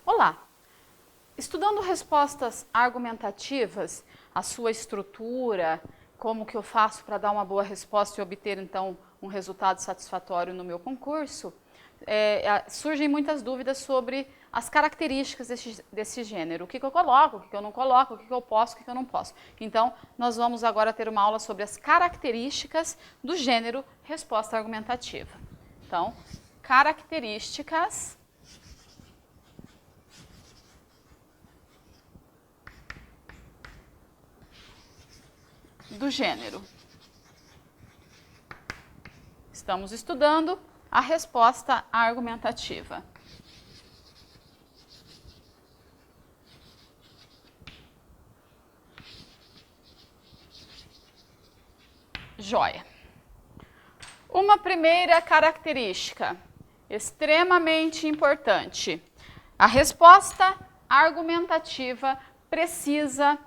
Olá! Estudando respostas argumentativas, a sua estrutura, como que eu faço para dar uma boa resposta e obter, então, um resultado satisfatório no meu concurso, surgem muitas dúvidas sobre as características desse gênero. O que eu coloco, o que eu não coloco, o que eu posso, o que eu não posso. Então, nós vamos agora ter uma aula sobre as características do gênero resposta argumentativa. Então, características do gênero. Estamos estudando a resposta argumentativa. Joia. Uma primeira característica extremamente importante. A resposta argumentativa precisa,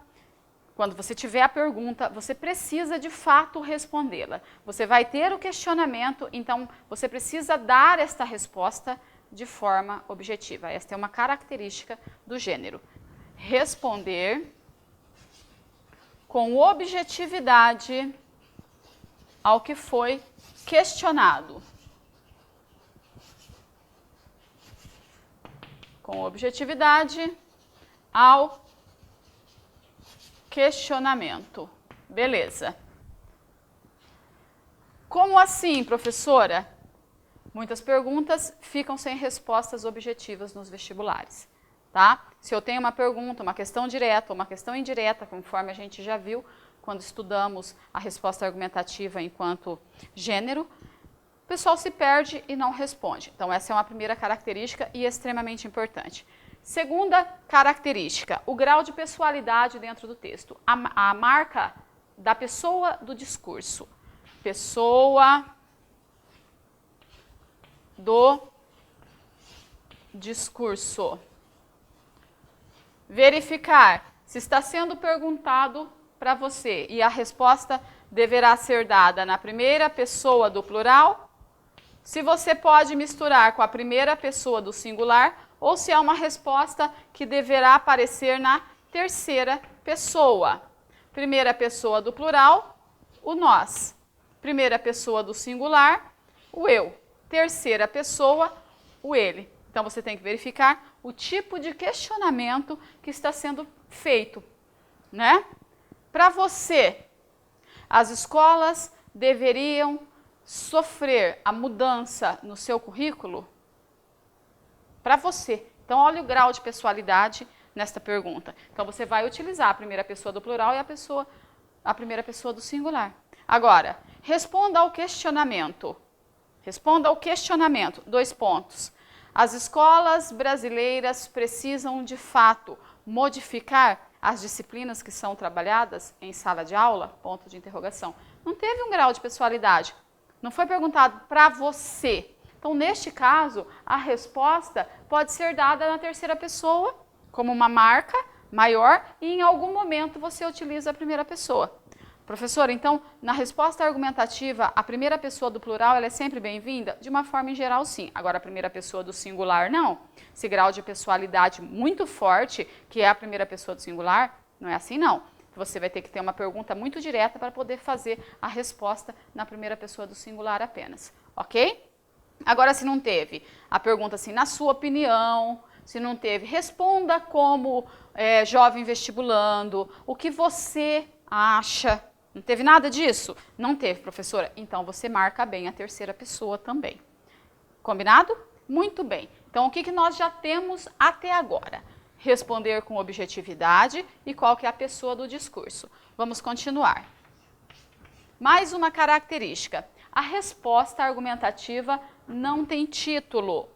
quando você tiver a pergunta, você precisa de fato respondê-la. Você vai ter o questionamento, então você precisa dar esta resposta de forma objetiva. Esta é uma característica do gênero. Responder com objetividade ao que foi questionado. Com objetividade ao questionamento. Beleza. Como assim, professora? Muitas perguntas ficam sem respostas objetivas nos vestibulares, tá? Se eu tenho uma pergunta, uma questão direta ou uma questão indireta, conforme a gente já viu quando estudamos a resposta argumentativa enquanto gênero, o pessoal se perde e não responde. Então, essa é uma primeira característica e extremamente importante. Segunda característica, o grau de pessoalidade dentro do texto. A marca da pessoa do discurso. Pessoa do discurso. Verificar se está sendo perguntado para você e a resposta deverá ser dada na primeira pessoa do plural, se você pode misturar com a primeira pessoa do singular, ou se é uma resposta que deverá aparecer na terceira pessoa. Primeira pessoa do plural, o nós. Primeira pessoa do singular, o eu. Terceira pessoa, o ele. Então, você tem que verificar o tipo de questionamento que está sendo feito, né? Para você, as escolas deveriam sofrer a mudança no seu currículo? Para você. Então, olha o grau de pessoalidade nesta pergunta. Então, você vai utilizar a primeira pessoa do plural e a primeira pessoa do singular. Agora, responda ao questionamento. Responda ao questionamento. 2 pontos. As escolas brasileiras precisam, de fato, modificar as disciplinas que são trabalhadas em sala de aula? Ponto de interrogação. Não teve um grau de pessoalidade. Não foi perguntado para você. Então, neste caso, a resposta pode ser dada na terceira pessoa, como uma marca maior, e em algum momento você utiliza a primeira pessoa. Professora, então, na resposta argumentativa, a primeira pessoa do plural ela é sempre bem-vinda? De uma forma em geral, sim. Agora, a primeira pessoa do singular, não. Esse grau de pessoalidade muito forte, que é a primeira pessoa do singular, não é assim, não. Você vai ter que ter uma pergunta muito direta para poder fazer a resposta na primeira pessoa do singular apenas, ok? Agora, se não teve a pergunta assim, na sua opinião, se não teve, responda como jovem vestibulando, o que você acha. Não teve nada disso? Não teve, professora? Então, você marca bem a terceira pessoa também. Combinado? Muito bem. Então, o que nós já temos até agora? Responder com objetividade e qual que é a pessoa do discurso. Vamos continuar. Mais uma característica. A resposta argumentativa não tem título.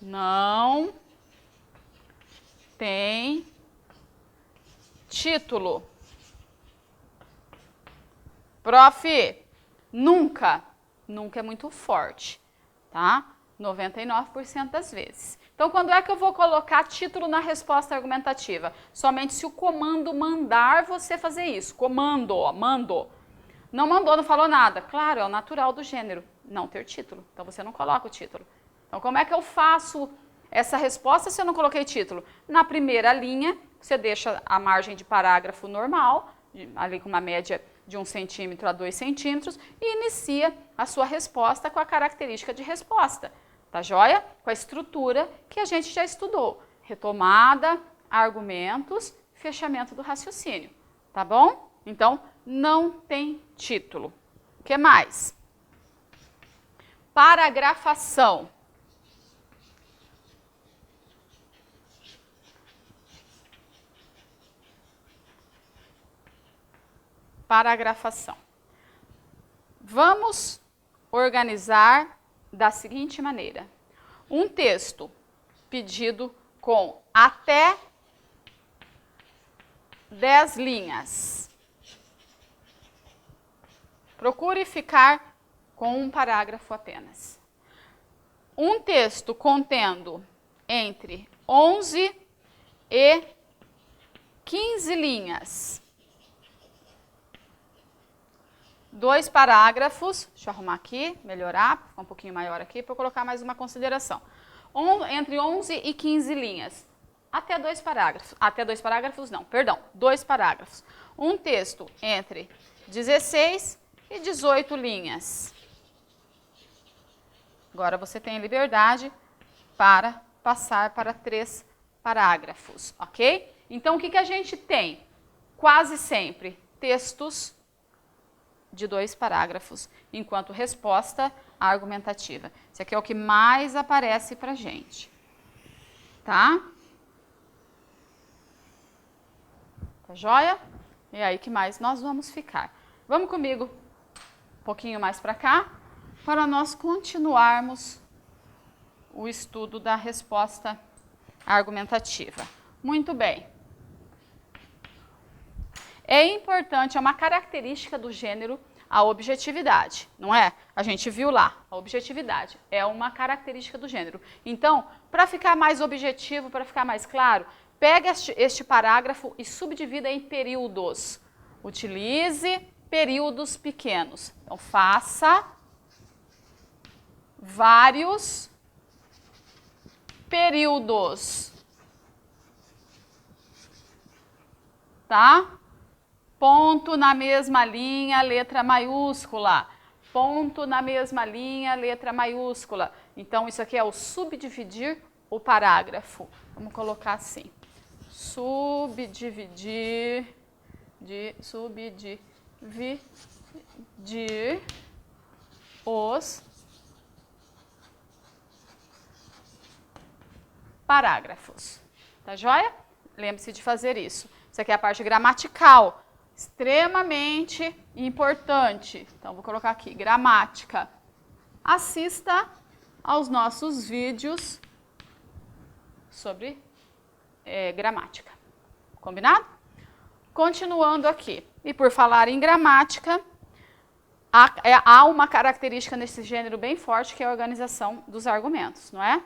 Não tem título. Prof, nunca. Nunca é muito forte, tá? 99% das vezes. Então, quando é que eu vou colocar título na resposta argumentativa? Somente se o comando mandar você fazer isso. Comando, ó, mandou. Não mandou, não falou nada. Claro, é o natural do gênero não ter título. Então, você não coloca o título. Então, como é que eu faço essa resposta se eu não coloquei título? Na primeira linha, você deixa a margem de parágrafo normal, ali com uma média de 1 centímetro a 2 centímetros, e inicia a sua resposta com a característica de resposta. Tá joia? Com a estrutura que a gente já estudou. Retomada, argumentos, fechamento do raciocínio. Tá bom? Então, não tem título. O que mais? Paragrafação. Paragrafação. Vamos organizar da seguinte maneira. Um texto pedido com até 10 linhas. Procure ficar com um parágrafo apenas. Um texto contendo entre 11 e 15 linhas. 2 parágrafos, deixa eu arrumar aqui, melhorar, ficar um pouquinho maior aqui, para eu colocar mais uma consideração. Entre 11 e 15 linhas, até 2 parágrafos, dois parágrafos. Um texto entre 16 e 18 linhas. Agora você tem liberdade para passar para 3 parágrafos, ok? Então, o que a gente tem? Quase sempre textos de 2 parágrafos, enquanto resposta argumentativa. Esse aqui é o que mais aparece pra gente. Tá? Tá joia? E aí, que mais nós vamos ficar? Vamos comigo um pouquinho mais para cá, para nós continuarmos o estudo da resposta argumentativa. Muito bem. É importante, é uma característica do gênero a objetividade, não é? A gente viu lá, a objetividade é uma característica do gênero. Então, para ficar mais objetivo, para ficar mais claro, pega este parágrafo e subdivida em períodos. Utilize períodos pequenos. Então, faça vários períodos. Tá? Ponto na mesma linha, letra maiúscula. Ponto na mesma linha, letra maiúscula. Então, isso aqui é o subdividir o parágrafo. Vamos colocar assim. Subdividir os parágrafos. Tá joia? Lembre-se de fazer isso. Isso aqui é a parte gramatical. Extremamente importante. Então, vou colocar aqui, gramática. Assista aos nossos vídeos sobre gramática. Combinado? Continuando aqui. E por falar em gramática, há uma característica nesse gênero bem forte, que é a organização dos argumentos, não é?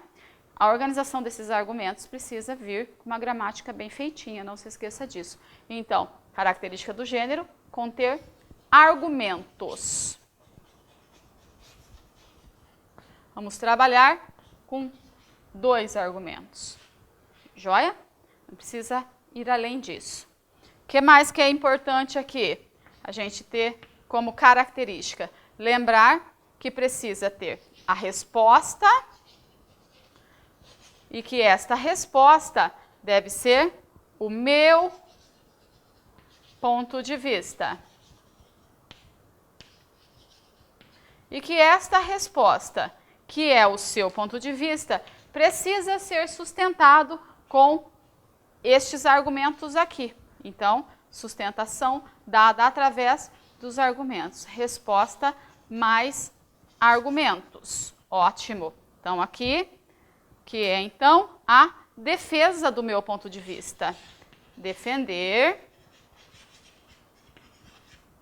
A organização desses argumentos precisa vir com uma gramática bem feitinha, não se esqueça disso. Então, característica do gênero, conter argumentos. Vamos trabalhar com 2 argumentos. Joia? Não precisa ir além disso. O que mais que é importante aqui? A gente ter como característica, lembrar que precisa ter a resposta e que esta resposta deve ser o meu ponto de vista. E que esta resposta, que é o seu ponto de vista, precisa ser sustentado com estes argumentos aqui. Então, sustentação dada através dos argumentos. Resposta mais argumentos. Ótimo. Então, aqui, que é, então, a defesa do meu ponto de vista. Defender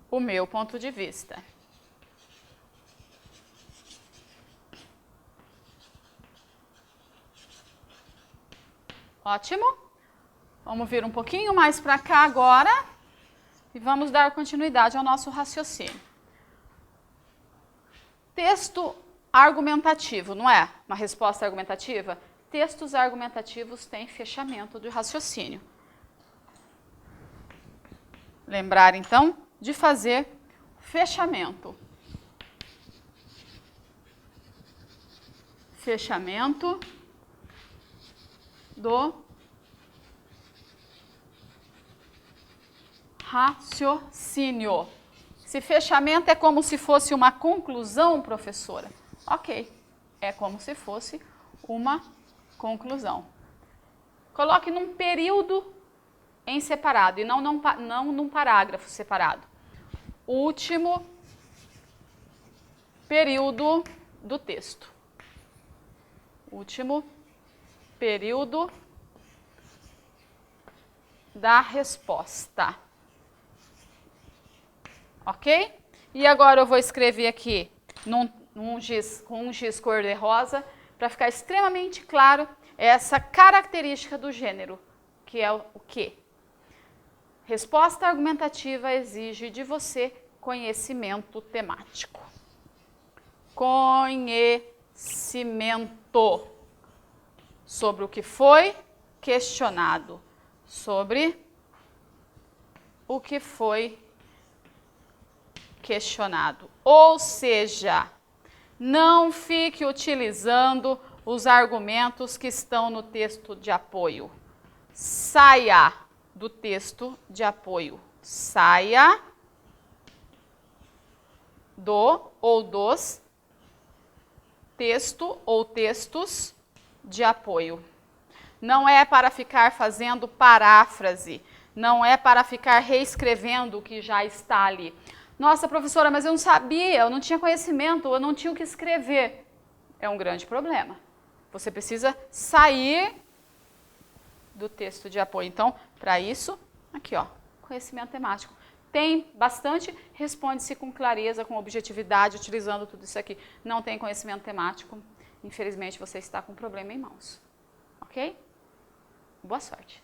o meu ponto de vista. Ótimo. Vamos vir um pouquinho mais para cá agora e vamos dar continuidade ao nosso raciocínio. Texto argumentativo, não é? Uma resposta argumentativa? Textos argumentativos têm fechamento de raciocínio. Lembrar, então, de fazer fechamento. Fechamento do raciocínio. Esse fechamento é como se fosse uma conclusão, professora? Ok, é como se fosse uma conclusão. Coloque num período em separado e não num parágrafo separado. Último período do texto. Último período da resposta. Ok? E agora eu vou escrever aqui com um giz cor-de-rosa para ficar extremamente claro essa característica do gênero, que é o quê? Resposta argumentativa exige de você conhecimento temático. Conhecimento sobre o que foi questionado. Sobre o que foi questionado. Ou seja, não fique utilizando os argumentos que estão no texto de apoio. Saia do texto de apoio. Saia do ou dos texto ou textos de apoio. Não é para ficar fazendo paráfrase, não é para ficar reescrevendo o que já está ali. Nossa, professora, mas eu não sabia, eu não tinha conhecimento, eu não tinha o que escrever. É um grande problema. Você precisa sair do texto de apoio. Então, para isso, aqui ó, conhecimento temático. Tem bastante, responde-se com clareza, com objetividade, utilizando tudo isso aqui. Não tem conhecimento temático, infelizmente você está com um problema em mãos. Ok? Boa sorte!